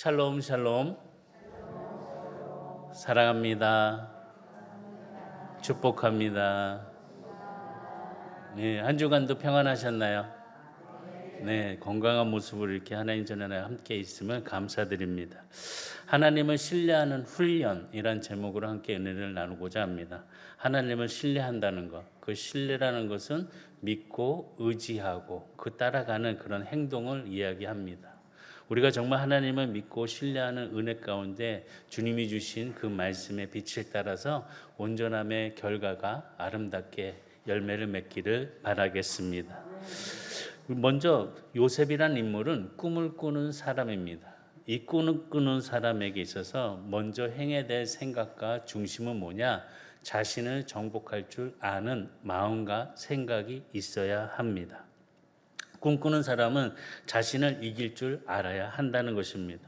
샬롬 샬롬. 사랑합니다. 축복합니다. 네, 한 주간도 평안하셨나요? 네, 건강한 모습으로 이렇게 하나님 전에 함께 있음을 감사드립니다. 하나님을 신뢰하는 훈련이란 제목으로 함께 은혜를 나누고자 합니다. 하나님을 신뢰한다는 것, 그 신뢰라는 것은 믿고 의지하고 그 따라가는 그런 행동을 이야기합니다. 우리가 정말 하나님을 믿고 신뢰하는 은혜 가운데 주님이 주신 그 말씀의 빛을 따라서 온전함의 결과가 아름답게 열매를 맺기를 바라겠습니다. 먼저 요셉이란 인물은 꿈을 꾸는 사람입니다. 이 꿈을 꾸는 사람에게 있어서 먼저 행해야 될 생각과 중심은 뭐냐? 자신을 정복할 줄 아는 마음과 생각이 있어야 합니다. 꿈꾸는 사람은 자신을 이길 줄 알아야 한다는 것입니다.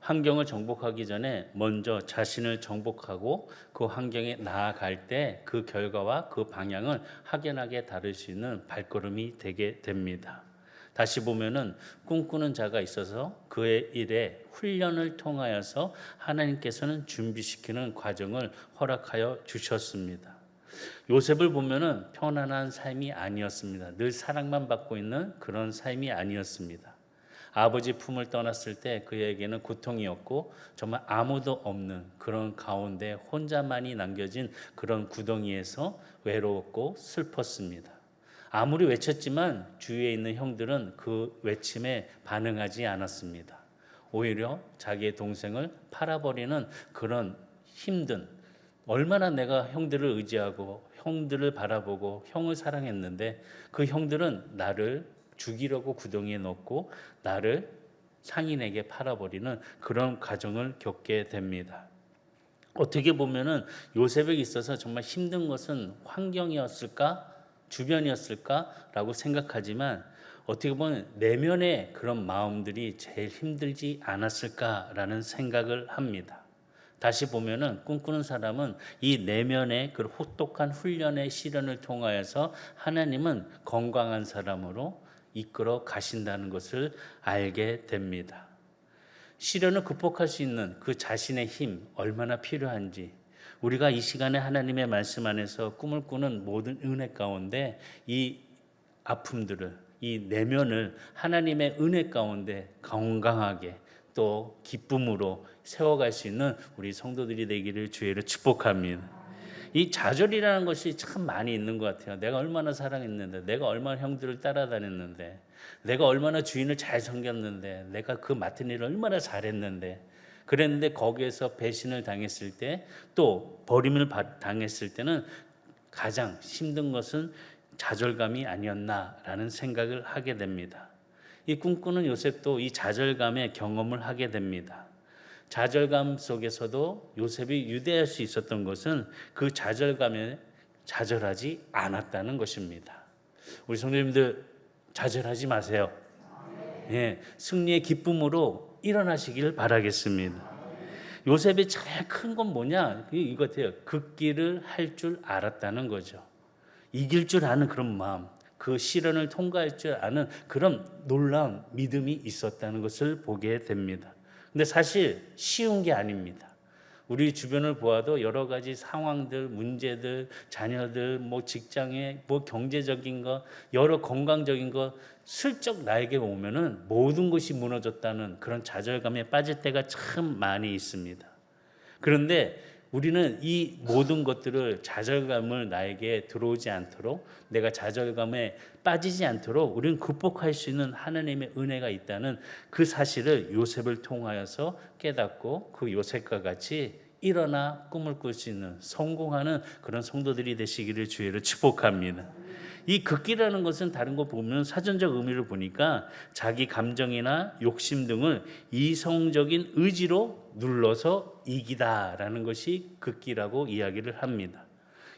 환경을 정복하기 전에 먼저 자신을 정복하고 그 환경에 나아갈 때 그 결과와 그 방향을 확연하게 다룰 수 있는 발걸음이 되게 됩니다. 다시 보면은 꿈꾸는 자가 있어서 그의 일에 훈련을 통하여서 하나님께서는 준비시키는 과정을 허락하여 주셨습니다. 요셉을 보면은 편안한 삶이 아니었습니다. 늘 사랑만 받고 있는 그런 삶이 아니었습니다. 아버지 품을 떠났을 때 그에게는 고통이었고 정말 아무도 없는 그런 가운데 혼자만이 남겨진 그런 구덩이에서 외로웠고 슬펐습니다. 아무리 외쳤지만 주위에 있는 형들은 그 외침에 반응하지 않았습니다. 오히려 자기의 동생을 팔아버리는 그런 힘든, 얼마나 내가 형들을 의지하고 형들을 바라보고 형을 사랑했는데 그 형들은 나를 죽이려고 구덩이에 넣고 나를 상인에게 팔아버리는 그런 과정을 겪게 됩니다. 어떻게 보면은 요셉에게 있어서 정말 힘든 것은 환경이었을까? 주변이었을까라고 생각하지만 어떻게 보면 내면의 그런 마음들이 제일 힘들지 않았을까라는 생각을 합니다. 다시 보면은 꿈꾸는 사람은 이 내면의 그 혹독한 훈련의 시련을 통하여서 하나님은 건강한 사람으로 이끌어 가신다는 것을 알게 됩니다. 시련을 극복할 수 있는 그 자신의 힘 얼마나 필요한지 우리가 이 시간에 하나님의 말씀 안에서 꿈을 꾸는 모든 은혜 가운데 이 아픔들을 이 내면을 하나님의 은혜 가운데 건강하게 또 기쁨으로 세워갈 수 있는 우리 성도들이 되기를 주의로 축복합니다. 이 좌절이라는 것이 참 많이 있는 것 같아요. 내가 얼마나 사랑했는데, 내가 얼마나 형들을 따라다녔는데, 내가 얼마나 주인을 잘 섬겼는데, 내가 그 맡은 일을 얼마나 잘했는데, 그랬는데 거기에서 배신을 당했을 때, 또 버림을 당했을 때는 가장 힘든 것은 좌절감이 아니었나라는 생각을 하게 됩니다. 이 꿈꾸는 요셉도 이 좌절감의 경험을 하게 됩니다. 좌절감 속에서도 요셉이 유대할 수 있었던 것은 그 좌절감에 좌절하지 않았다는 것입니다. 우리 성도님들 좌절하지 마세요. 예, 승리의 기쁨으로 일어나시길 바라겠습니다. 요셉이 제일 큰 건 뭐냐? 이거 같아요. 극기를 할 줄 알았다는 거죠. 이길 줄 아는 그런 마음, 그 시련을 통과할 줄 아는 그런 놀라운 믿음이 있었다는 것을 보게 됩니다. 근데 사실 쉬운 게 아닙니다. 우리 주변을 보아도 여러 가지 상황들, 문제들, 자녀들, 뭐 직장에 뭐 경제적인 거, 여러 건강적인 거 슬쩍 나에게 오면은 모든 것이 무너졌다는 그런 좌절감에 빠질 때가 참 많이 있습니다. 그런데 우리는 이 모든 것들을 좌절감을 나에게 들어오지 않도록 내가 좌절감에 빠지지 않도록 우리는 극복할 수 있는 하나님의 은혜가 있다는 그 사실을 요셉을 통하여서 깨닫고 그 요셉과 같이 일어나 꿈을 꿀 수 있는 성공하는 그런 성도들이 되시기를 주의로 축복합니다. 이 극기라는 것은 다른 거 보면 사전적 의미를 보니까 자기 감정이나 욕심 등을 이성적인 의지로 눌러서 이기다라는 것이 극기라고 이야기를 합니다.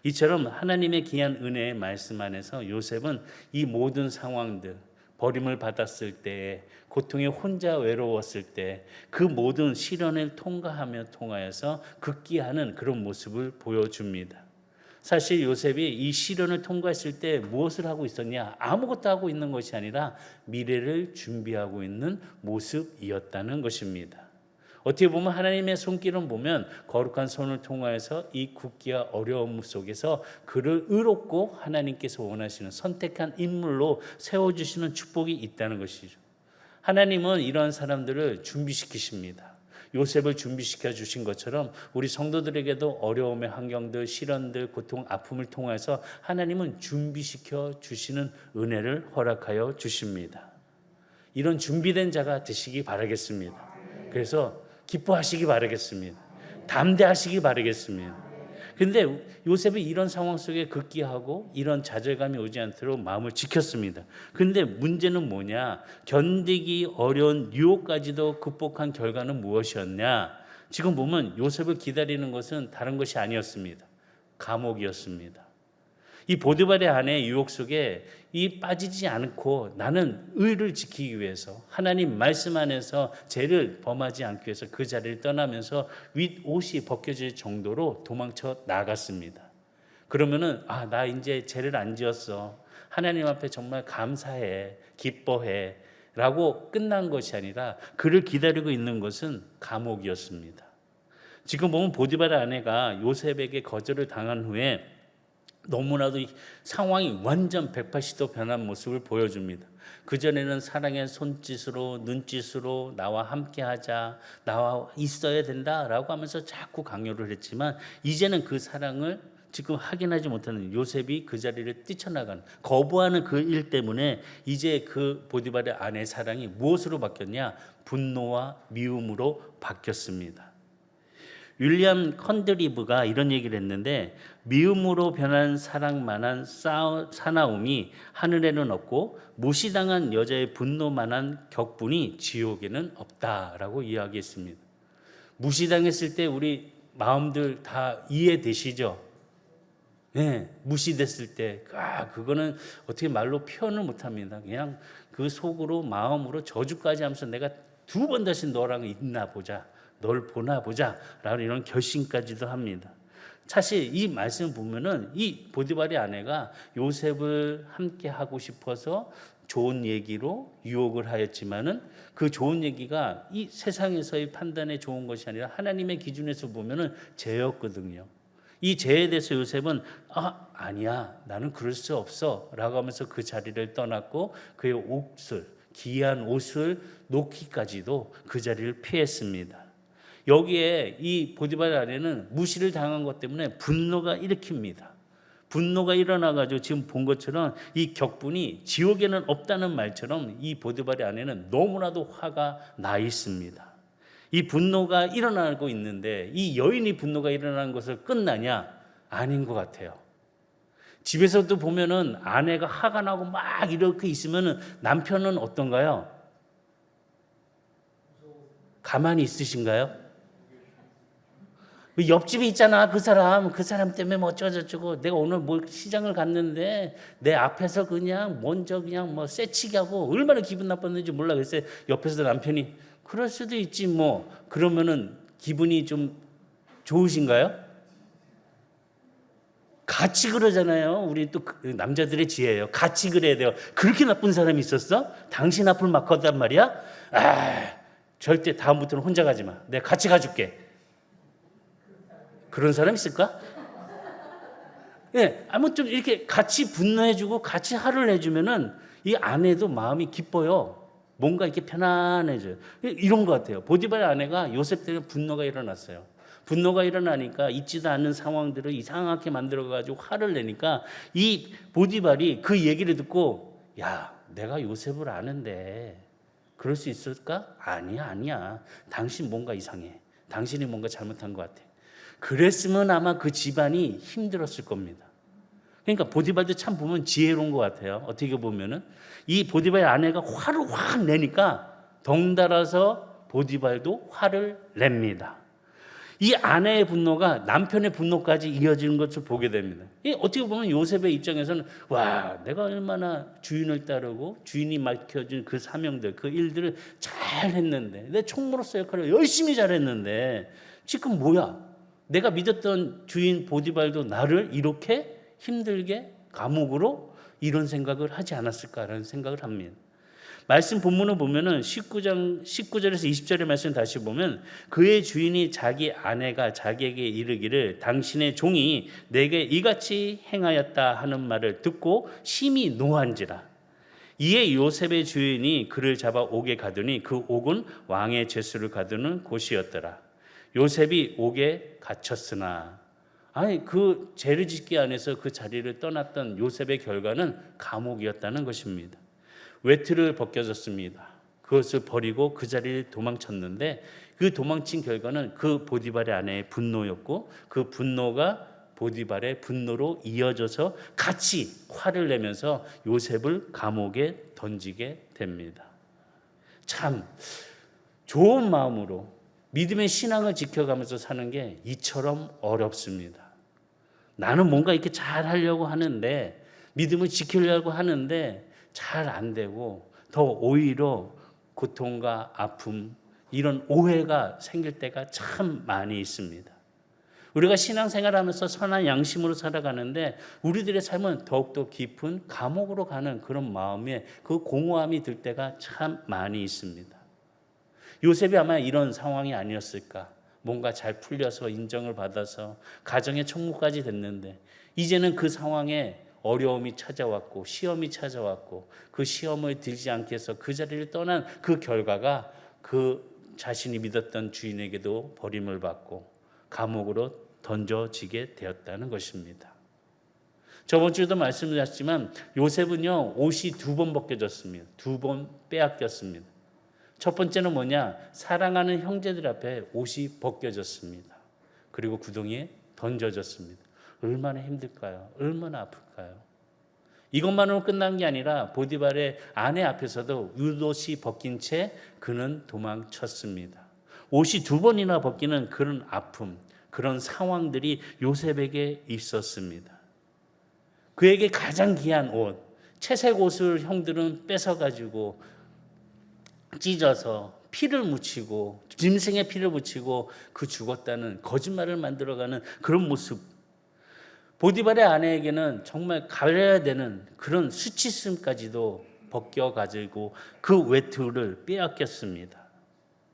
이처럼 하나님의 귀한 은혜의 말씀 안에서 요셉은 이 모든 상황들, 버림을 받았을 때, 고통에 혼자 외로웠을 때 그 모든 시련을 통과하며 통하여서 극기하는 그런 모습을 보여줍니다. 사실 요셉이 이 시련을 통과했을 때 무엇을 하고 있었냐? 아무것도 하고 있는 것이 아니라 미래를 준비하고 있는 모습이었다는 것입니다. 어떻게 보면 하나님의 손길을 보면 거룩한 손을 통하여서 이 국기와 어려움 속에서 그를 의롭고 하나님께서 원하시는 선택한 인물로 세워주시는 축복이 있다는 것이죠. 하나님은 이러한 사람들을 준비시키십니다. 요셉을 준비시켜 주신 것처럼 우리 성도들에게도 어려움의 환경들, 시련들, 고통, 아픔을 통해서 하나님은 준비시켜 주시는 은혜를 허락하여 주십니다. 이런 준비된 자가 되시기 바라겠습니다. 그래서 기뻐하시기 바라겠습니다. 담대하시기 바라겠습니다. 근데 요셉이 이런 상황 속에 극기하고 이런 좌절감이 오지 않도록 마음을 지켰습니다. 근데 문제는 뭐냐? 견디기 어려운 유혹까지도 극복한 결과는 무엇이었냐? 지금 보면 요셉을 기다리는 것은 다른 것이 아니었습니다. 감옥이었습니다. 이 보디발의 아내의 유혹 속에 이 빠지지 않고 나는 의를 지키기 위해서 하나님 말씀 안에서 죄를 범하지 않기 위해서 그 자리를 떠나면서 윗옷이 벗겨질 정도로 도망쳐 나갔습니다. 그러면은 나 이제 죄를 안 지었어. 하나님 앞에 정말 감사해, 기뻐해 라고 끝난 것이 아니라 그를 기다리고 있는 것은 감옥이었습니다. 지금 보면 보디발의 아내가 요셉에게 거절을 당한 후에 너무나도 상황이 완전 180도 변한 모습을 보여줍니다. 그전에는 사랑의 손짓으로 눈짓으로 나와 함께하자, 나와 있어야 된다라고 하면서 자꾸 강요를 했지만 이제는 그 사랑을 지금 확인하지 못하는 요셉이 그 자리를 뛰쳐나가는 거부하는 그 일 때문에 이제 그 보디발의 아내의 사랑이 무엇으로 바뀌었냐? 분노와 미움으로 바뀌었습니다. 윌리엄 컨드리브가 이런 얘기를 했는데 미움으로 변한 사랑만한 사나움이 하늘에는 없고 무시당한 여자의 분노만한 격분이 지옥에는 없다라고 이야기했습니다. 무시당했을 때 우리 마음들 다 이해되시죠? 네, 무시됐을 때 그거는 어떻게 말로 표현을 못합니다. 그냥 그 속으로 마음으로 저주까지 하면서 내가 두 번 다시 너랑 있나 보자. 널 보나 보자 라는 이런 결심까지도 합니다. 사실 이 말씀 보면은 이 보디발의 아내가 요셉을 함께 하고 싶어서 좋은 얘기로 유혹을 하였지만은 그 좋은 얘기가 이 세상에서의 판단에 좋은 것이 아니라 하나님의 기준에서 보면은 죄였거든요. 이 죄에 대해서 요셉은 아니야 나는 그럴 수 없어 라고 하면서 그 자리를 떠났고 그의 옷을 귀한 옷을 놓기까지도 그 자리를 피했습니다. 여기에 이 보디발 아내는 무시를 당한 것 때문에 분노가 일으킵니다. 분노가 일어나가지고 지금 본 것처럼 이 격분이 지옥에는 없다는 말처럼 이 보디발의 아내는 너무나도 화가 나 있습니다. 이 분노가 일어나고 있는데 이 여인이 분노가 일어나는 것을 끝나냐? 아닌 것 같아요. 집에서도 보면은 아내가 화가 나고 막 이렇게 있으면은 남편은 어떤가요? 가만히 있으신가요? 옆집에 있잖아 그 사람 때문에 뭐 어쩌고저쩌고 내가 오늘 뭐 시장을 갔는데 내 앞에서 그냥 먼저 그냥 뭐 쎄치게 하고 얼마나 기분 나빴는지 몰라. 그래서 옆에서 남편이 그럴 수도 있지 뭐 그러면은 기분이 좀 좋으신가요? 같이 그러잖아요. 우리 또 남자들의 지혜예요. 같이 그래야 돼요. 그렇게 나쁜 사람이 있었어? 당신 앞을 막 걷단 말이야? 절대 다음부터는 혼자 가지 마. 내가 같이 가줄게. 그런 사람 있을까? 예, 아무튼 이렇게 같이 분노해주고 같이 화를 내주면은 이 아내도 마음이 기뻐요. 뭔가 이렇게 편안해져요. 이런 것 같아요. 보디발의 아내가 요셉 때문에 분노가 일어났어요. 분노가 일어나니까 있지도 않는 상황들을 이상하게 만들어가지고 화를 내니까 이 보디발이 그 얘기를 듣고 야, 내가 요셉을 아는데 그럴 수 있을까? 아니야. 당신 뭔가 이상해. 당신이 뭔가 잘못한 것 같아. 그랬으면 아마 그 집안이 힘들었을 겁니다. 그러니까 보디발도 참 보면 지혜로운 것 같아요. 어떻게 보면은 이 보디발의 아내가 화를 확 내니까 덩달아서 보디발도 화를 냅니다. 이 아내의 분노가 남편의 분노까지 이어지는 것을 보게 됩니다. 어떻게 보면 요셉의 입장에서는 와, 내가 얼마나 주인을 따르고 주인이 맡겨준 그 사명들, 그 일들을 잘 했는데 내 총무로서 역할을 열심히 잘했는데 지금 뭐야? 내가 믿었던 주인 보디발도 나를 이렇게 힘들게 감옥으로 이런 생각을 하지 않았을까라는 생각을 합니다. 말씀 본문을 보면은 19절에서 20절의 말씀 다시 보면 그의 주인이 자기 아내가 자기에게 이르기를 당신의 종이 내게 이같이 행하였다 하는 말을 듣고 심히 노한지라. 이에 요셉의 주인이 그를 잡아 옥에 가두니 그 옥은 왕의 죄수를 가두는 곳이었더라. 요셉이 옥에 갇혔으나 그 죄를 짓기 안에서 그 자리를 떠났던 요셉의 결과는 감옥이었다는 것입니다. 외투를 벗겨졌습니다. 그것을 버리고 그 자리를 도망쳤는데 그 도망친 결과는 그 보디발의 아내의 분노였고 그 분노가 보디발의 분노로 이어져서 같이 화를 내면서 요셉을 감옥에 던지게 됩니다. 참 좋은 마음으로 믿음의 신앙을 지켜가면서 사는 게 이처럼 어렵습니다. 나는 뭔가 이렇게 잘 하려고 하는데 믿음을 지키려고 하는데 잘 안 되고 더 오히려 고통과 아픔 이런 오해가 생길 때가 참 많이 있습니다. 우리가 신앙생활하면서 선한 양심으로 살아가는데 우리들의 삶은 더욱더 깊은 감옥으로 가는 그런 마음에 그 공허함이 들 때가 참 많이 있습니다. 요셉이 아마 이런 상황이 아니었을까. 뭔가 잘 풀려서 인정을 받아서 가정의 총무까지 됐는데 이제는 그 상황에 어려움이 찾아왔고 시험이 찾아왔고 그 시험을 들지 않게 해서 그 자리를 떠난 그 결과가 그 자신이 믿었던 주인에게도 버림을 받고 감옥으로 던져지게 되었다는 것입니다. 저번 주에도 말씀드렸지만 요셉은요 옷이 2번 벗겨졌습니다. 2번 빼앗겼습니다. 첫 번째는 뭐냐? 사랑하는 형제들 앞에 옷이 벗겨졌습니다. 그리고 구덩이에 던져졌습니다. 얼마나 힘들까요? 얼마나 아플까요? 이것만으로 끝난 게 아니라 보디발의 아내 앞에서도 윗옷이 벗긴 채 그는 도망쳤습니다. 옷이 2번이나 벗기는 그런 아픔, 그런 상황들이 요셉에게 있었습니다. 그에게 가장 귀한 옷, 채색 옷을 형들은 뺏어가지고 찢어서 피를 묻히고 짐승의 피를 묻히고 그 죽었다는 거짓말을 만들어가는 그런 모습. 보디발의 아내에게는 정말 가려야 되는 그런 수치심까지도 벗겨가지고 그 외투를 빼앗겼습니다.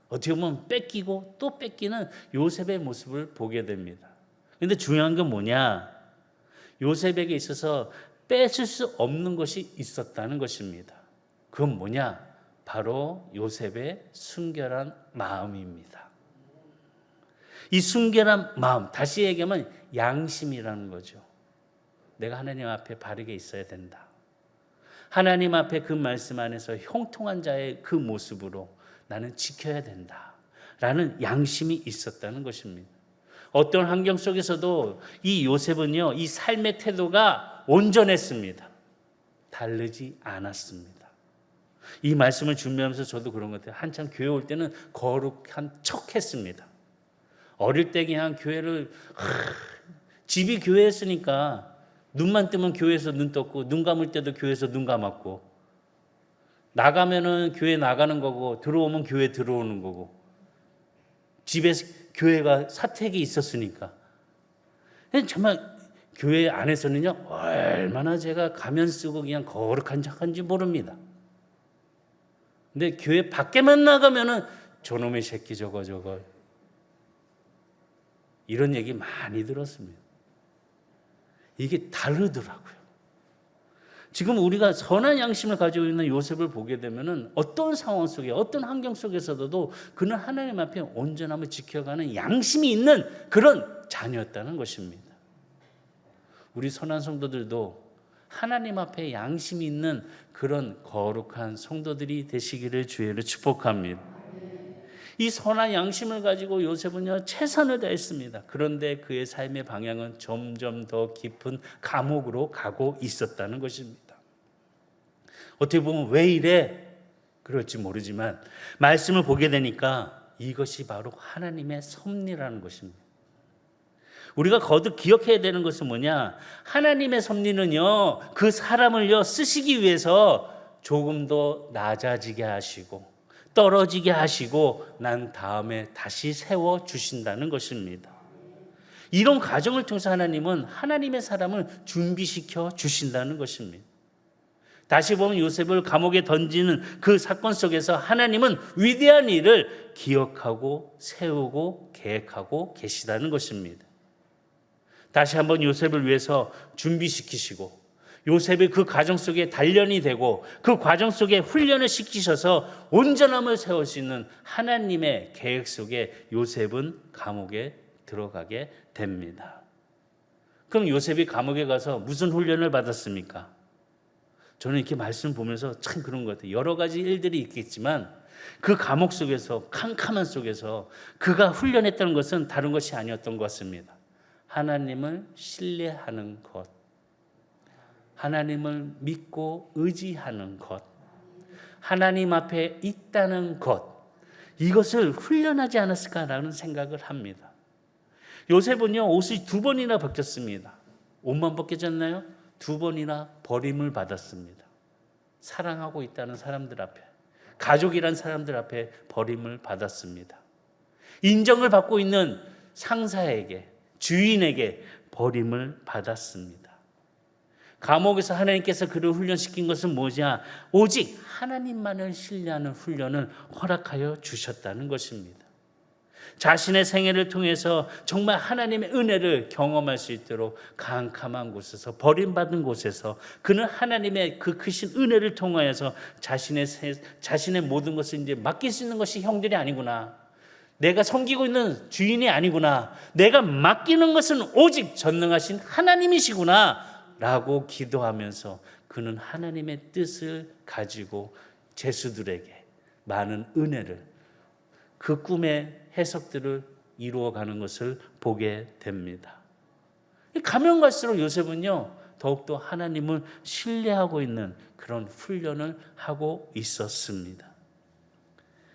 어떻게 보면 뺏기고 또 뺏기는 요셉의 모습을 보게 됩니다. 그런데 중요한 건 뭐냐? 요셉에게 있어서 뺏을 수 없는 것이 있었다는 것입니다. 그건 뭐냐? 바로 요셉의 순결한 마음입니다. 이 순결한 마음, 다시 얘기하면 양심이라는 거죠. 내가 하나님 앞에 바르게 있어야 된다. 하나님 앞에 그 말씀 안에서 형통한 자의 그 모습으로 나는 지켜야 된다. 라는 양심이 있었다는 것입니다. 어떤 환경 속에서도 이 요셉은요, 이 삶의 태도가 온전했습니다. 다르지 않았습니다. 이 말씀을 준비하면서 저도 그런 것 같아요. 한참 교회 올 때는 거룩한 척 했습니다. 어릴 때 그냥 교회를 집이 교회였으니까 눈만 뜨면 교회에서 눈 떴고 눈 감을 때도 교회에서 눈 감았고 나가면은 교회 나가는 거고 들어오면 교회 들어오는 거고 집에서 교회가 사택이 있었으니까 정말 교회 안에서는요 얼마나 제가 가면 쓰고 그냥 거룩한 척한지 모릅니다. 근데 교회 밖에만 나가면은 저놈의 새끼 저거 이런 얘기 많이 들었습니다. 이게 다르더라고요. 지금 우리가 선한 양심을 가지고 있는 요셉을 보게 되면은 어떤 상황 속에 어떤 환경 속에서도 그는 하나님 앞에 온전함을 지켜가는 양심이 있는 그런 자녀였다는 것입니다. 우리 선한 성도들도 하나님 앞에 양심이 있는 그런 거룩한 성도들이 되시기를 주의로 축복합니다. 이 선한 양심을 가지고 요셉은요 최선을 다했습니다. 그런데 그의 삶의 방향은 점점 더 깊은 감옥으로 가고 있었다는 것입니다. 어떻게 보면 왜 이래? 그럴지 모르지만 말씀을 보게 되니까 이것이 바로 하나님의 섭리라는 것입니다. 우리가 거듭 기억해야 되는 것은 뭐냐? 하나님의 섭리는요 그 사람을요 쓰시기 위해서 조금 더 낮아지게 하시고 떨어지게 하시고 난 다음에 다시 세워주신다는 것입니다. 이런 과정을 통해서 하나님은 하나님의 사람을 준비시켜 주신다는 것입니다. 다시 보면 요셉을 감옥에 던지는 그 사건 속에서 하나님은 위대한 일을 기억하고 세우고 계획하고 계시다는 것입니다. 다시 한번 요셉을 위해서 준비시키시고 요셉이 그 과정 속에 단련이 되고 그 과정 속에 훈련을 시키셔서 온전함을 세울 수 있는 하나님의 계획 속에 요셉은 감옥에 들어가게 됩니다. 그럼 요셉이 감옥에 가서 무슨 훈련을 받았습니까? 저는 이렇게 말씀 보면서 참 그런 것 같아요. 여러 가지 일들이 있겠지만 그 감옥 속에서 캄캄한 속에서 그가 훈련했던 것은 다른 것이 아니었던 것 같습니다. 하나님을 신뢰하는 것, 하나님을 믿고 의지하는 것, 하나님 앞에 있다는 것, 이것을 훈련하지 않았을까라는 생각을 합니다. 요셉은요, 옷이 2번이나 벗겼습니다. 옷만 벗겨졌나요? 2번이나 버림을 받았습니다. 사랑하고 있다는 사람들 앞에, 가족이란 사람들 앞에 버림을 받았습니다. 인정을 받고 있는 상사에게, 주인에게 버림을 받았습니다. 감옥에서 하나님께서 그를 훈련시킨 것은 뭐냐? 오직 하나님만을 신뢰하는 훈련을 허락하여 주셨다는 것입니다. 자신의 생애를 통해서 정말 하나님의 은혜를 경험할 수 있도록 캄캄한 곳에서, 버림받은 곳에서 그는 하나님의 그 크신 은혜를 통하여서 자신의 모든 것을 이제 맡길 수 있는 것이 형들이 아니구나, 내가 섬기고 있는 주인이 아니구나, 내가 맡기는 것은 오직 전능하신 하나님이시구나 라고 기도하면서 그는 하나님의 뜻을 가지고 제수들에게 많은 은혜를, 그 꿈의 해석들을 이루어가는 것을 보게 됩니다. 가면 갈수록 요셉은요, 더욱더 하나님을 신뢰하고 있는 그런 훈련을 하고 있었습니다.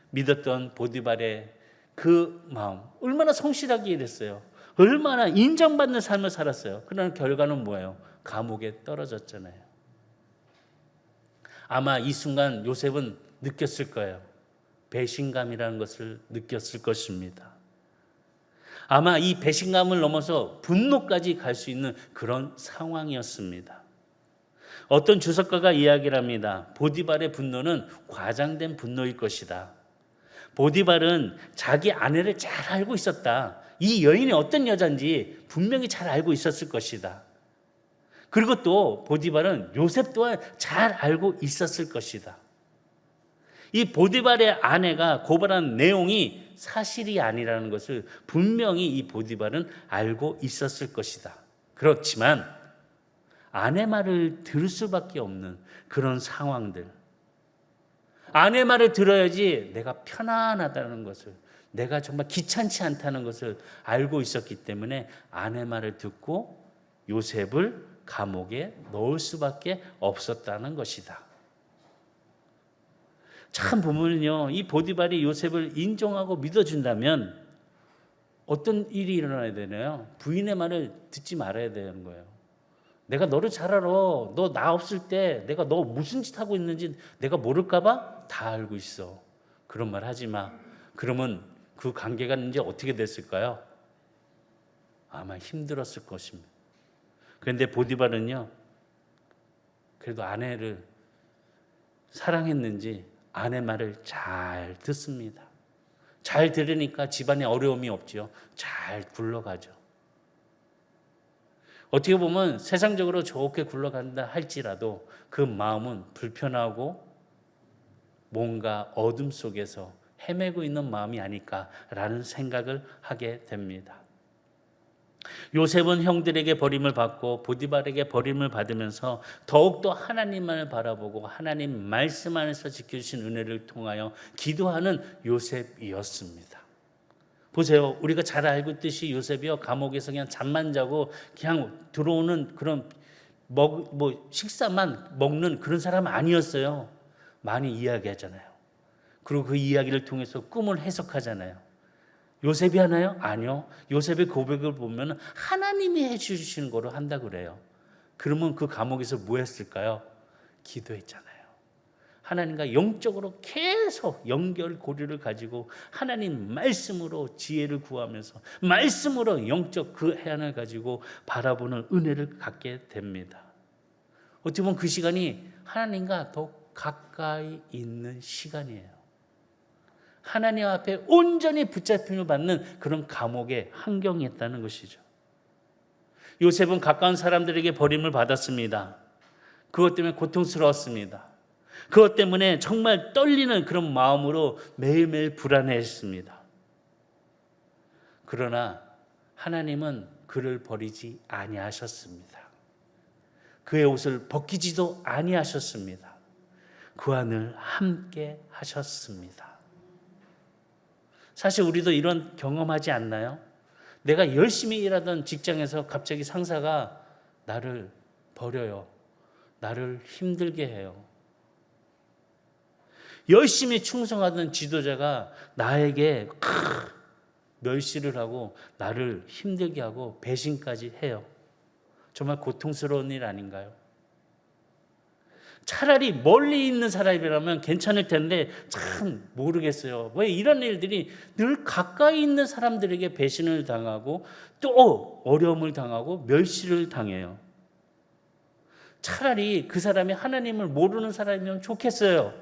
믿었던 보디발의 그 마음, 얼마나 성실하게 일했어요. 얼마나 인정받는 삶을 살았어요. 그러나 결과는 뭐예요? 감옥에 떨어졌잖아요. 아마 이 순간 요셉은 느꼈을 거예요. 배신감이라는 것을 느꼈을 것입니다. 아마 이 배신감을 넘어서 분노까지 갈 수 있는 그런 상황이었습니다. 어떤 주석가가 이야기를 합니다. 보디발의 분노는 과장된 분노일 것이다. 보디발은 자기 아내를 잘 알고 있었다. 이 여인이 어떤 여자인지 분명히 잘 알고 있었을 것이다. 그리고 또 보디발은 요셉 또한 잘 알고 있었을 것이다. 이 보디발의 아내가 고발한 내용이 사실이 아니라는 것을 분명히 이 보디발은 알고 있었을 것이다. 그렇지만 아내 말을 들을 수밖에 없는 그런 상황들, 아내 말을 들어야지 내가 편안하다는 것을, 내가 정말 귀찮지 않다는 것을 알고 있었기 때문에 아내 말을 듣고 요셉을 감옥에 넣을 수밖에 없었다는 것이다. 참 보면요, 이 보디발이 요셉을 인정하고 믿어준다면 어떤 일이 일어나야 되나요? 부인의 말을 듣지 말아야 되는 거예요. 내가 너를 잘 알아. 너 나 없을 때 내가 너 무슨 짓 하고 있는지 내가 모를까 봐 다 알고 있어. 그런 말 하지 마. 그러면 그 관계가 이제 어떻게 됐을까요? 아마 힘들었을 것입니다. 그런데 보디발은요, 그래도 아내를 사랑했는지 아내 말을 잘 듣습니다. 잘 들으니까 집안에 어려움이 없죠. 잘 굴러가죠. 어떻게 보면 세상적으로 좋게 굴러간다 할지라도 그 마음은 불편하고 뭔가 어둠 속에서 헤매고 있는 마음이 아닐까라는 생각을 하게 됩니다. 요셉은 형들에게 버림을 받고 보디발에게 버림을 받으면서 더욱더 하나님만을 바라보고 하나님 말씀 안에서 지켜주신 은혜를 통하여 기도하는 요셉이었습니다. 보세요. 우리가 잘 알고 있듯이 요셉이요, 감옥에서 그냥 잠만 자고 그냥 들어오는 그런 식사만 먹는 그런 사람 아니었어요. 많이 이야기하잖아요. 그리고 그 이야기를 통해서 꿈을 해석하잖아요. 요셉이 하나요? 아니요. 요셉의 고백을 보면 하나님이 해주시는 거로 한다 그래요. 그러면 그 감옥에서 뭐 했을까요? 기도했잖아요. 하나님과 영적으로 계속 연결고리를 가지고 하나님 말씀으로 지혜를 구하면서 말씀으로 영적 그 해안을 가지고 바라보는 은혜를 갖게 됩니다. 어떻게 보면 그 시간이 하나님과 더 가까이 있는 시간이에요. 하나님 앞에 온전히 붙잡힘을 받는 그런 감옥의 환경이 있다는 것이죠. 요셉은 가까운 사람들에게 버림을 받았습니다. 그것 때문에 고통스러웠습니다. 그것 때문에 정말 떨리는 그런 마음으로 매일매일 불안해했습니다. 그러나 하나님은 그를 버리지 아니하셨습니다. 그의 옷을 벗기지도 아니하셨습니다. 그와 늘 함께 하셨습니다. 사실 우리도 이런 경험하지 않나요? 내가 열심히 일하던 직장에서 갑자기 상사가 나를 버려요. 나를 힘들게 해요. 열심히 충성하던 지도자가 나에게 멸시를 하고 나를 힘들게 하고 배신까지 해요. 정말 고통스러운 일 아닌가요? 차라리 멀리 있는 사람이라면 괜찮을 텐데 참 모르겠어요. 왜 이런 일들이 늘 가까이 있는 사람들에게 배신을 당하고 또 어려움을 당하고 멸시를 당해요. 차라리 그 사람이 하나님을 모르는 사람이면 좋겠어요.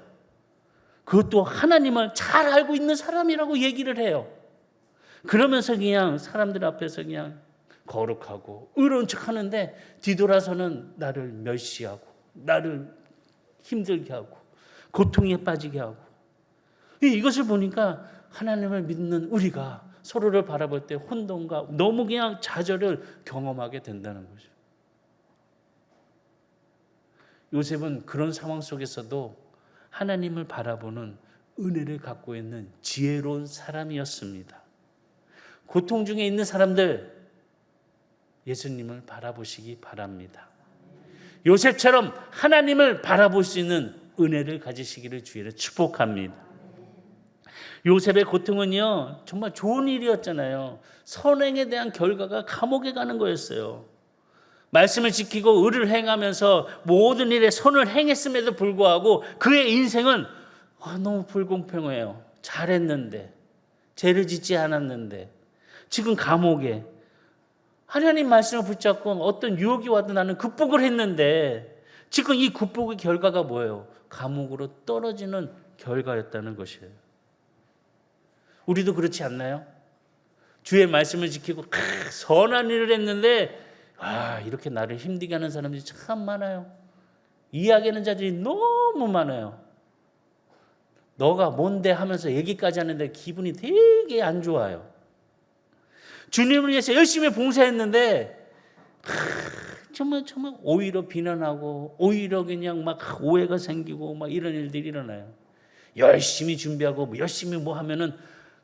그것도 하나님을 잘 알고 있는 사람이라고 얘기를 해요. 그러면서 그냥 사람들 앞에서 그냥 거룩하고 의로운 척 하는데 뒤돌아서는 나를 멸시하고 나를 힘들게 하고 고통에 빠지게 하고, 이것을 보니까 하나님을 믿는 우리가 서로를 바라볼 때 혼돈과 너무 그냥 좌절을 경험하게 된다는 거죠. 요셉은 그런 상황 속에서도 하나님을 바라보는 은혜를 갖고 있는 지혜로운 사람이었습니다. 고통 중에 있는 사람들, 예수님을 바라보시기 바랍니다. 요셉처럼 하나님을 바라볼 수 있는 은혜를 가지시기를 주의를 축복합니다. 요셉의 고통은요, 정말 좋은 일이었잖아요. 선행에 대한 결과가 감옥에 가는 거였어요. 말씀을 지키고 의를 행하면서 모든 일에 선을 행했음에도 불구하고 그의 인생은 너무 불공평해요. 잘했는데, 죄를 짓지 않았는데 지금 감옥에, 하나님 말씀을 붙잡고 어떤 유혹이 와도 나는 극복을 했는데 지금 이 극복의 결과가 뭐예요? 감옥으로 떨어지는 결과였다는 것이에요. 우리도 그렇지 않나요? 주의 말씀을 지키고 선한 일을 했는데 이렇게 나를 힘들게 하는 사람들이 참 많아요. 이야기하는 자들이 너무 많아요. 너가 뭔데 하면서 얘기까지 하는데 기분이 되게 안 좋아요. 주님을 위해서 열심히 봉사했는데 정말 오히려 비난하고 오히려 그냥 막 오해가 생기고 막 이런 일들이 일어나요. 열심히 준비하고 열심히 뭐 하면은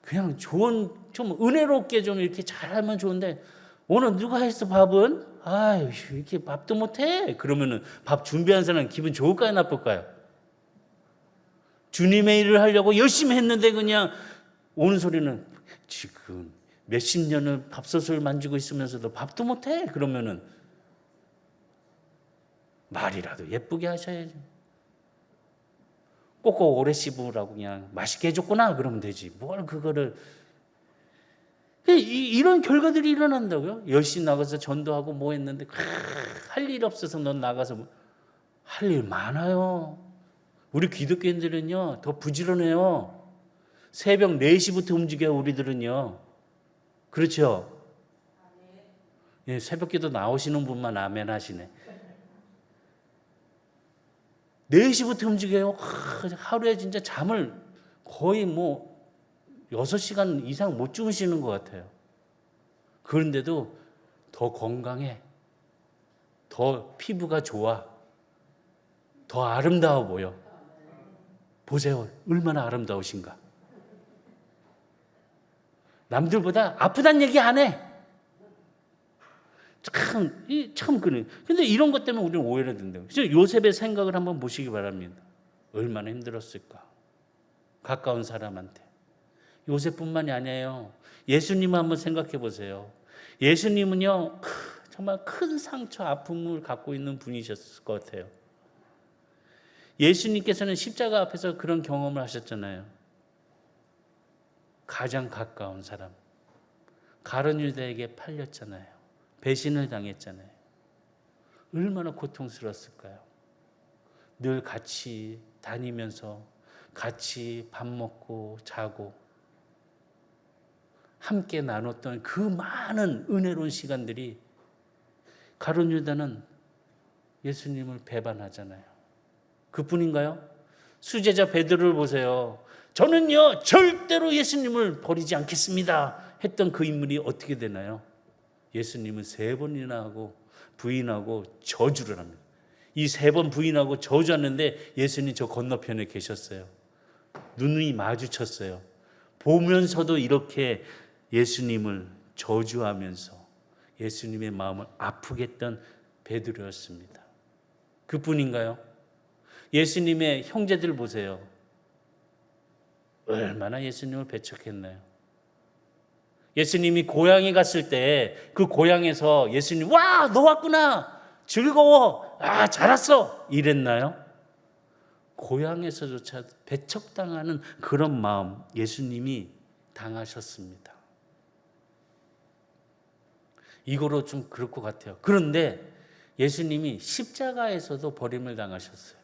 그냥 좋은, 좀 은혜롭게 좀 이렇게 잘하면 좋은데 오늘 누가 했어 밥은? 아유 이렇게 밥도 못해. 그러면은 밥 준비한 사람은 기분 좋을까요 나쁠까요? 주님의 일을 하려고 열심히 했는데 그냥 오는 소리는 지금 몇십 년을 밥솥을 만지고 있으면서도 밥도 못해. 그러면은 말이라도 예쁘게 하셔야지. 꼭꼭 오래 씹으라고 그냥 맛있게 해줬구나 그러면 되지. 뭘 그거를. 이런 결과들이 일어난다고요. 열심히 나가서 전도하고 뭐 했는데 할 일 없어서 넌 나가서 할 일 많아요. 우리 기독교인들은요 더 부지런해요. 새벽 4시부터 움직여요. 우리들은요. 그렇죠? 예, 새벽기도 나오시는 분만 아멘 하시네. 4시부터 움직여요. 하루에 진짜 잠을 거의 6시간 이상 못 주무시는 것 같아요. 그런데도 더 건강해. 더 피부가 좋아. 더 아름다워 보여. 보세요. 얼마나 아름다우신가. 남들보다 아프단 얘기 안 해. 참 그래. 근데 이런 것 때문에 우리는 오해를 된다고. 그래서 요셉의 생각을 한번 보시기 바랍니다. 얼마나 힘들었을까. 가까운 사람한테. 요셉뿐만이 아니에요. 예수님을 한번 생각해 보세요. 예수님은요, 정말 큰 상처, 아픔을 갖고 있는 분이셨을 것 같아요. 예수님께서는 십자가 앞에서 그런 경험을 하셨잖아요. 가장 가까운 사람, 가룟 유다에게 팔렸잖아요. 배신을 당했잖아요. 얼마나 고통스러웠을까요? 늘 같이 다니면서 같이 밥 먹고 자고 함께 나눴던 그 많은 은혜로운 시간들이, 가룟 유다는 예수님을 배반하잖아요. 그뿐인가요? 수제자 베드로를 보세요. 저는요 절대로 예수님을 버리지 않겠습니다 했던 그 인물이 어떻게 되나요? 예수님은 3번이나 하고 부인하고 저주를 합니다. 이 3번 부인하고 저주하는데 예수님 저 건너편에 계셨어요. 눈이 마주쳤어요. 보면서도 이렇게 예수님을 저주하면서 예수님의 마음을 아프게 했던 베드로였습니다. 그뿐인가요? 예수님의 형제들 보세요. 얼마나 예수님을 배척했나요? 예수님이 고향에 갔을 때 그 고향에서 예수님, 와, 너 왔구나, 즐거워, 아, 잘 왔어, 이랬나요? 고향에서조차 배척당하는 그런 마음 예수님이 당하셨습니다. 이거로 좀 그럴 것 같아요. 그런데 예수님이 십자가에서도 버림을 당하셨어요.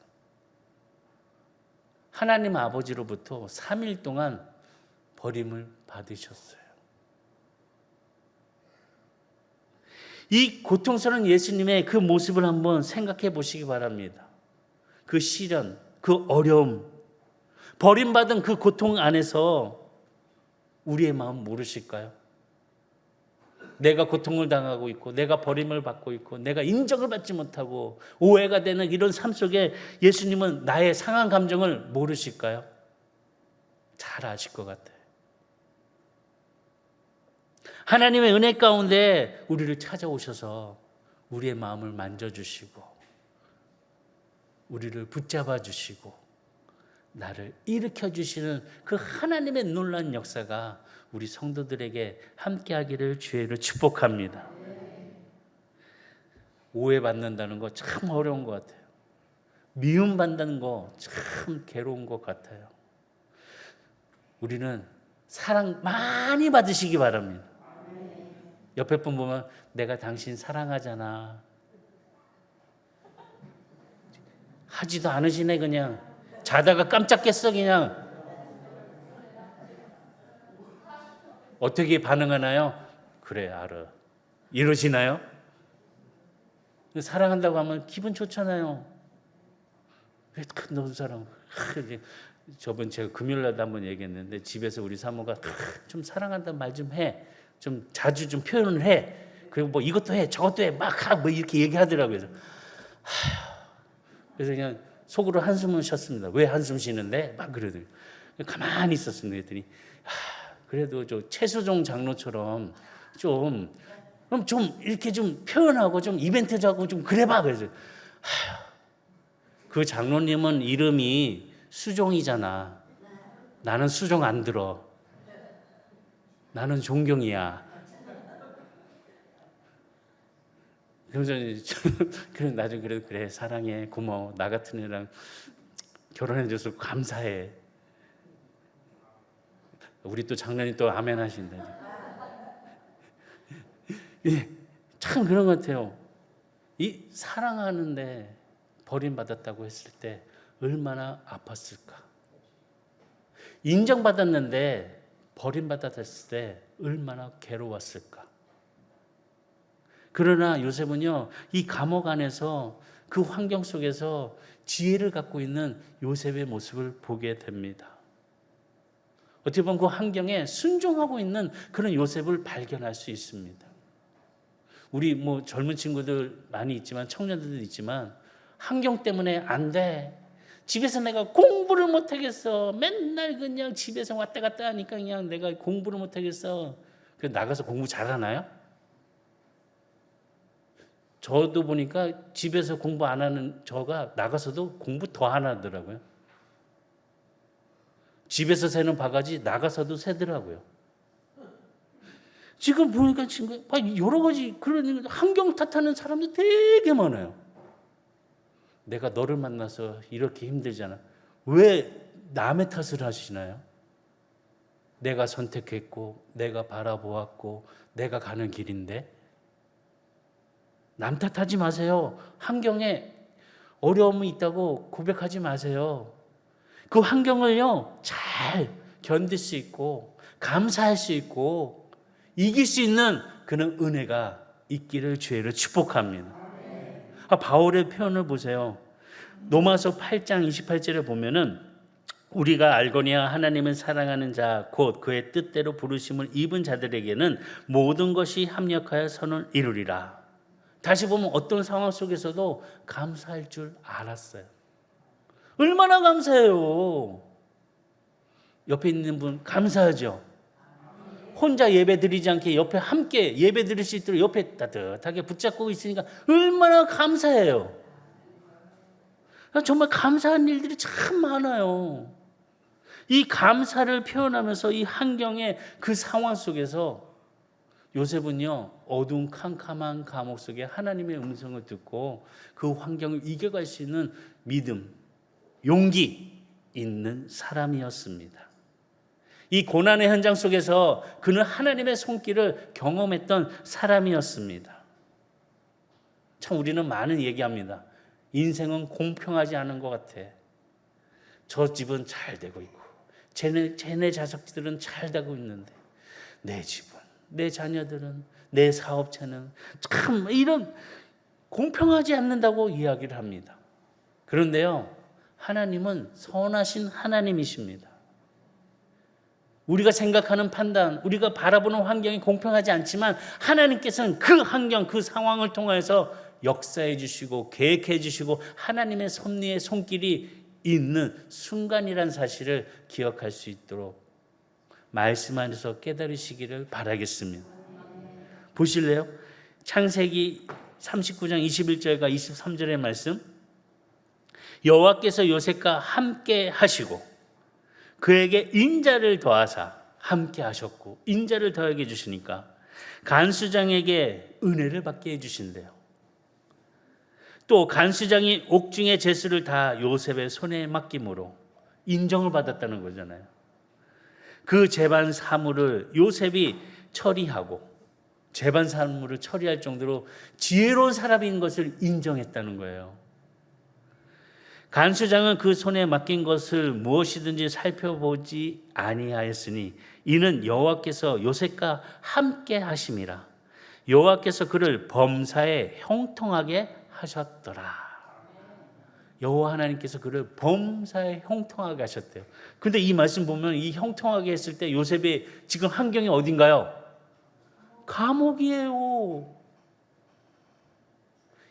하나님 아버지로부터 3일 동안 버림을 받으셨어요. 이 고통스러운 예수님의 그 모습을 한번 생각해 보시기 바랍니다. 그 시련, 그 어려움, 버림받은 그 고통 안에서 우리의 마음 모르실까요? 내가 고통을 당하고 있고, 내가 버림을 받고 있고, 내가 인정을 받지 못하고 오해가 되는 이런 삶 속에 예수님은 나의 상한 감정을 모르실까요? 잘 아실 것 같아요. 하나님의 은혜 가운데 우리를 찾아오셔서 우리의 마음을 만져주시고 우리를 붙잡아 주시고 나를 일으켜 주시는 그 하나님의 놀라운 역사가 우리 성도들에게 함께하기를 주의를 축복합니다. 오해받는다는 거 참 어려운 것 같아요. 미움받는 거 참 괴로운 것 같아요. 우리는 사랑 많이 받으시기 바랍니다. 옆에 분 보면 내가 당신 사랑하잖아. 하지도 않으시네. 그냥 자다가 깜짝 깼어. 그냥 어떻게 반응하나요? 그래, 알아, 이러시나요? 사랑한다고 하면 기분 좋잖아요. 왜 너무 사랑? 저번 제가 금요일날도 한번 얘기했는데 집에서 우리 사모가 좀 사랑한다는 말 좀 해. 좀 자주 좀 표현을 해. 그리고 뭐 이것도 해, 저것도 해, 막 하, 뭐 이렇게 얘기하더라고요. 그래서 그냥 속으로 한숨을 쉬었습니다. 왜 한숨 쉬는데? 막 그러더니 가만히 있었습니다. 그랬더니 그래도 저 최수종 장로처럼 좀 그럼 좀 이렇게 좀 표현하고 좀 이벤트하고 좀 그래봐. 그래서 그 장로님은 이름이 수종이잖아. 나는 수종 안 들어. 나는 존경이야. 그래서 그래, 나중에 그래도 그래, 사랑해, 고마워, 나 같은 애랑 결혼해줘서 감사해. 우리 또 장로님 또 아멘 하신다. 예, 참 그런 것 같아요. 이 사랑하는데 버림받았다고 했을 때 얼마나 아팠을까. 인정받았는데 버림받았을 때 얼마나 괴로웠을까. 그러나 요셉은요, 이 감옥 안에서 그 환경 속에서 지혜를 갖고 있는 요셉의 모습을 보게 됩니다. 어떻게 보면 그 환경에 순종하고 있는 그런 요셉을 발견할 수 있습니다. 우리 뭐 젊은 친구들 많이 있지만, 청년들도 있지만, 환경 때문에 안 돼. 집에서 내가 공부를 못 하겠어. 맨날 그냥 집에서 왔다 갔다 하니까 그냥 내가 공부를 못 하겠어. 그래서 나가서 공부 잘하나요? 저도 보니까 집에서 공부 안 하는 저가 나가서도 공부 더 안 하더라고요. 집에서 새는 바가지 나가서도 새더라고요. 지금 보니까 여러 가지 그런 환경 탓하는 사람들 되게 많아요. 내가 너를 만나서 이렇게 힘들잖아. 왜 남의 탓을 하시나요? 내가 선택했고 내가 바라보았고 내가 가는 길인데. 남 탓하지 마세요. 환경에 어려움이 있다고 고백하지 마세요. 그 환경을요 잘 견딜 수 있고 감사할 수 있고 이길 수 있는 그런 은혜가 있기를 주의로 축복합니다. 바울의 표현을 보세요. 로마서 8장 28절에 보면은 우리가 알거니와 하나님을 사랑하는 자 곧 그의 뜻대로 부르심을 입은 자들에게는 모든 것이 합력하여 선을 이루리라. 다시 보면 어떤 상황 속에서도 감사할 줄 알았어요. 얼마나 감사해요. 옆에 있는 분 감사하죠. 혼자 예배 드리지 않게 옆에 함께 예배 드릴 수 있도록 옆에 따뜻하게 붙잡고 있으니까 얼마나 감사해요. 정말 감사한 일들이 참 많아요. 이 감사를 표현하면서 이 환경의 그 상황 속에서 요셉은요 어두운 캄캄한 감옥 속에 하나님의 음성을 듣고 그 환경을 이겨갈 수 있는 믿음, 용기 있는 사람이었습니다. 이 고난의 현장 속에서 그는 하나님의 손길을 경험했던 사람이었습니다. 참 우리는 많은 얘기합니다. 인생은 공평하지 않은 것 같아. 저 집은 잘 되고 있고 쟤네 자식들은 잘 되고 있는데 내 집은, 내 자녀들은, 내 사업체는 참 이런 공평하지 않는다고 이야기를 합니다. 그런데요 하나님은 선하신 하나님이십니다. 우리가 생각하는 판단, 우리가 바라보는 환경이 공평하지 않지만 하나님께서는 그 환경, 그 상황을 통해서 역사해 주시고 계획해 주시고 하나님의 섭리의 손길이 있는 순간이란 사실을 기억할 수 있도록 말씀 안에서 깨달으시기를 바라겠습니다. 보실래요? 창세기 39장 21절과 23절의 말씀. 여호와께서 요셉과 함께 하시고 그에게 인자를 더하사 함께 하셨고 인자를 더하게 해주시니까 간수장에게 은혜를 받게 해주신대요. 또 간수장이 옥중의 제수를 다 요셉의 손에 맡김으로 인정을 받았다는 거잖아요. 그 재반 사물을 요셉이 처리하고 재반 사물을 처리할 정도로 지혜로운 사람인 것을 인정했다는 거예요. 간수장은 그 손에 맡긴 것을 무엇이든지 살펴보지 아니하였으니 이는 여호와께서 요셉과 함께 하심이라. 여호와께서 그를 범사에 형통하게 하셨더라. 여호와 하나님께서 그를 범사에 형통하게 하셨대요. 근데 이 말씀 보면 이 형통하게 했을 때 요셉이 지금 환경이 어딘가요? 감옥이에요.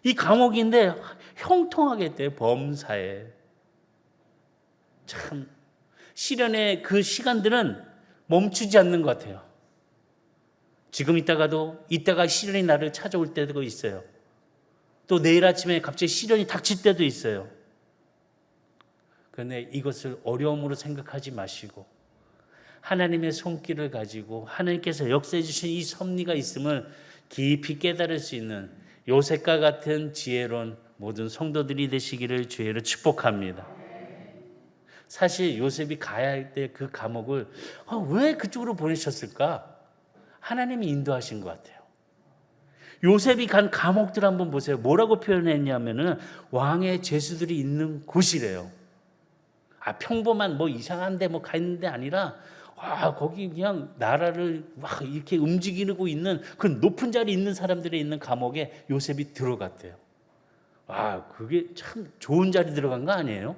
이 감옥인데 형통하게 했대요. 범사에. 참 시련의 그 시간들은 멈추지 않는 것 같아요. 지금 이따가 시련이 나를 찾아올 때도 있어요. 또 내일 아침에 갑자기 시련이 닥칠 때도 있어요. 그런데 이것을 어려움으로 생각하지 마시고 하나님의 손길을 가지고 하나님께서 역사해 주신 이 섭리가 있음을 깊이 깨달을 수 있는 요셉과 같은 지혜로운 모든 성도들이 되시기를 주의로 축복합니다. 사실 요셉이 가야 할 때 그 감옥을 왜 그쪽으로 보내셨을까? 하나님이 인도하신 것 같아요. 요셉이 간 감옥들 한번 보세요. 뭐라고 표현했냐면은 왕의 죄수들이 있는 곳이래요. 평범한 이상한 데 가 있는 데 아니라 거기 그냥 나라를 막 이렇게 움직이고 있는 그 높은 자리에 있는 사람들이 있는 감옥에 요셉이 들어갔대요. 그게 참 좋은 자리 들어간 거 아니에요?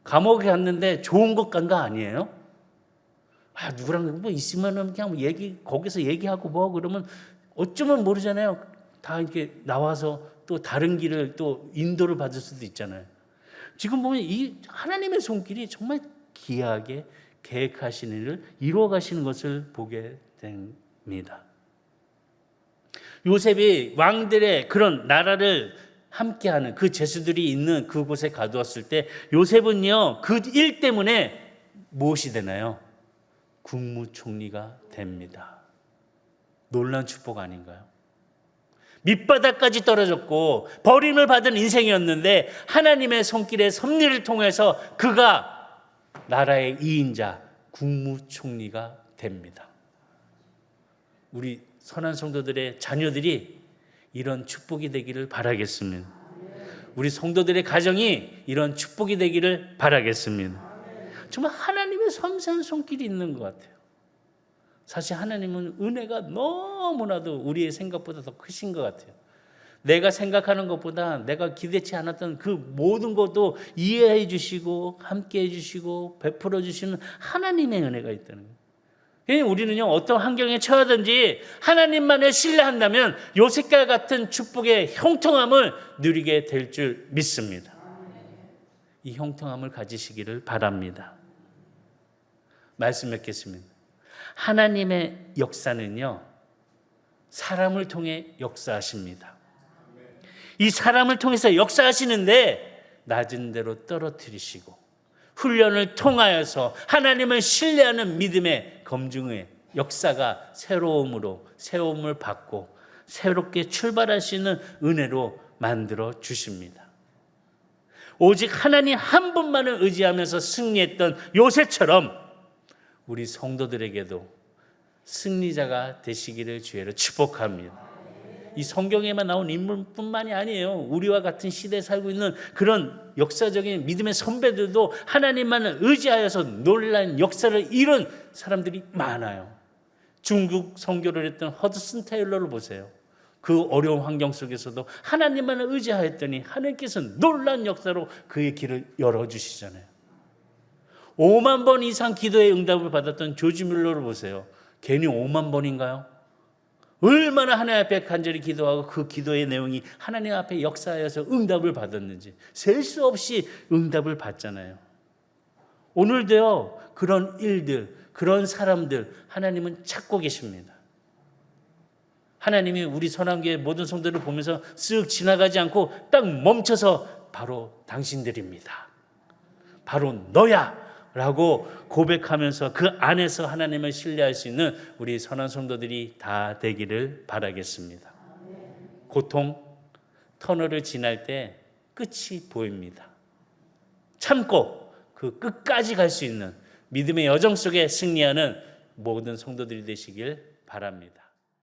감옥에 갔는데 좋은 곳 간 거 아니에요? 누구랑 있으면은 그냥 거기서 얘기하고 그러면 어쩌면 모르잖아요. 다 이렇게 나와서 또 다른 길을 또 인도를 받을 수도 있잖아요. 지금 보면 이 하나님의 손길이 정말 기이하게 계획하시는 일을 이루어 가시는 것을 보게 됩니다. 요셉이 왕들의 그런 나라를 함께하는 그 제수들이 있는 그곳에 가두었을 때 요셉은요 그 일 때문에 무엇이 되나요? 국무총리가 됩니다. 놀라운 축복 아닌가요? 밑바닥까지 떨어졌고 버림을 받은 인생이었는데 하나님의 손길의 섭리를 통해서 그가 나라의 2인자 국무총리가 됩니다. 우리 선한 성도들의 자녀들이 이런 축복이 되기를 바라겠습니다. 우리 성도들의 가정이 이런 축복이 되기를 바라겠습니다. 정말 하나님의 섬세한 손길이 있는 것 같아요. 사실 하나님은 은혜가 너무나도 우리의 생각보다 더 크신 것 같아요. 내가 생각하는 것보다 내가 기대치 않았던 그 모든 것도 이해해 주시고 함께 해 주시고 베풀어 주시는 하나님의 은혜가 있다는 거예요. 우리는요, 어떤 환경에 처하든지 하나님만을 신뢰한다면 요셉과 같은 축복의 형통함을 누리게 될 줄 믿습니다. 이 형통함을 가지시기를 바랍니다. 말씀 맺겠습니다. 하나님의 역사는요, 사람을 통해 역사하십니다. 이 사람을 통해서 역사하시는데 낮은 데로 떨어뜨리시고 훈련을 통하여서 하나님을 신뢰하는 믿음의 검증의 역사가 새로움을 받고 새롭게 출발할 수 있는 은혜로 만들어 주십니다. 오직 하나님 한 분만을 의지하면서 승리했던 요셉처럼 우리 성도들에게도 승리자가 되시기를 주의로 축복합니다. 이 성경에만 나온 인물뿐만이 아니에요. 우리와 같은 시대에 살고 있는 그런 역사적인 믿음의 선배들도 하나님만을 의지하여서 놀라운 역사를 이룬 사람들이 많아요. 중국 선교를 했던 허드슨 테일러를 보세요. 그 어려운 환경 속에서도 하나님만을 의지하였더니 하나님께서 놀라운 역사로 그의 길을 열어주시잖아요. 5만 번 이상 기도의 응답을 받았던 조지 뮬러를 보세요. 괜히 5만 번인가요? 얼마나 하나님 앞에 간절히 기도하고 그 기도의 내용이 하나님 앞에 역사하여서 응답을 받았는지 셀 수 없이 응답을 받잖아요. 오늘도요, 그런 일들, 그런 사람들 하나님은 찾고 계십니다. 하나님이 우리 선한교회 모든 성도를 보면서 쓱 지나가지 않고 딱 멈춰서 바로 당신들입니다. 바로 너야! 라고 고백하면서 그 안에서 하나님을 신뢰할 수 있는 우리 선한 성도들이 다 되기를 바라겠습니다. 고통, 터널을 지날 때 끝이 보입니다. 참고 그 끝까지 갈 수 있는 믿음의 여정 속에 승리하는 모든 성도들이 되시길 바랍니다.